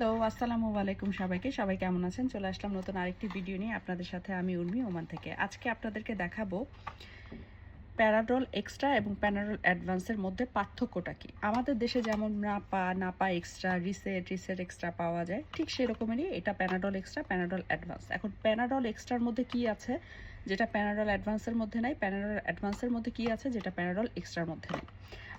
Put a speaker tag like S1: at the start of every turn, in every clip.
S1: তো আসসালামু আলাইকুম সবাইকে। সবাই কেমন আছেন? চলে আসলাম নতুন আরেকটি ভিডিও নিয়ে আপনাদের সাথে। আমি উর্মি, ওমান থেকে। আজকে আপনাদেরকে দেখাবো প্যারাডল এক্সট্রা এবং প্যানাডল অ্যাডভান্সের মধ্যে পার্থক্যটা কী। আমাদের দেশে যেমন নাপা এক্সট্রা, রিসেট এক্সট্রা পাওয়া যায়, ঠিক সেরকমেরই এটা প্যানাডল এক্সট্রা, প্যানাডল অ্যাডভান্স। এখন প্যানাডল এক্সট্রার মধ্যে কী আছে যেটা প্যানাডল অ্যাডভান্সের মধ্যে নাই? প্যানাডল অ্যাডভান্সের মধ্যে কী আছে যেটা প্যানাডল এক্সট্রার মধ্যে নেই?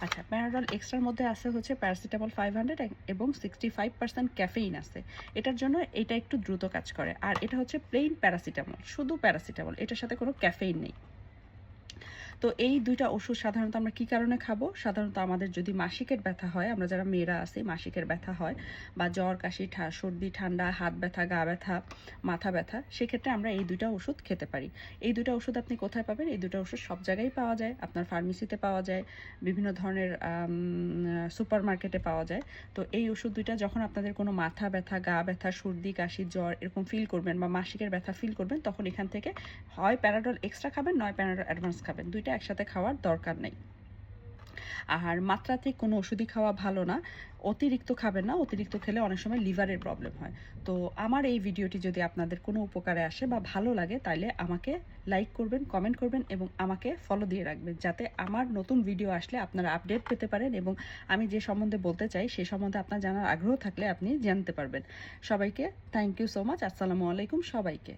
S1: আচ্ছা, প্যানাডল এক্সট্রার মধ্যে আছে হচ্ছে প্যারাসিটামল 500 এবং 65% ক্যাফেইন আছে। এটার জন্য এটা একটু দ্রুত কাজ করে। আর এটা হচ্ছে প্লেন প্যারাসিটামল, শুধু প্যারাসিটামল, এটার সাথে কোনো ক্যাফেইন নেই। তো এই দুইটা ওষুধ সাধারণত আমরা কী কারণে খাবো? সাধারণত আমাদের যদি মাসিকের ব্যথা হয়, আমরা যারা মেয়েরা আছি মাসিকের ব্যথা হয়, বা জ্বর, কাশি, সর্দি, ঠান্ডা, হাত ব্যথা, গা ব্যথা, মাথা ব্যথা, সেক্ষেত্রে আমরা এই দুইটা ওষুধ খেতে পারি। এই দুইটা ওষুধ আপনি কোথায় পাবেন? এই দুটো ওষুধ সব জায়গায় পাওয়া যায়। আপনার ফার্মেসিতে পাওয়া যায়, বিভিন্ন ধরনের সুপার মার্কেটে পাওয়া যায়। তো এই ওষুধ দুইটা যখন আপনাদের কোনো মাথা ব্যথা, গা ব্যথা, সর্দি, কাশি, জ্বর এরকম ফিল করবেন, বা মাসিকের ব্যথা ফিল করবেন, তখন এখান থেকে হয় প্যারাডল এক্সট্রা খাবেন, নয় প্যারাডল অ্যাডভান্স খাবেন। দুইটা একসাথে খাওয়ার দরকার নেই। আর মাত্রাতিক কোনো ওষুধই খাওয়া ভালো না। অতিরিক্ত খাবেন না, অতিরিক্ত খেলে অনেক সময় লিভারের প্রবলেম হয়। তো আমার এই ভিডিওটি যদি আপনাদের কোনো উপকারে আসে বা ভালো লাগে, তাহলে আমাকে লাইক করবেন, কমেন্ট করবেন এবং আমাকে ফলো দিয়ে রাখবেন, যাতে আমার নতুন ভিডিও আসলে আপনারা আপডেট পেতে পারেন এবং আমি যে সম্বন্ধে বলতে চাই সে সম্বন্ধে আপনার জানার আগ্রহ থাকলে আপনি জানতে পারবেন। সবাইকে থ্যাংক ইউ সো মাচ। আসসালামু আলাইকুম সবাইকে।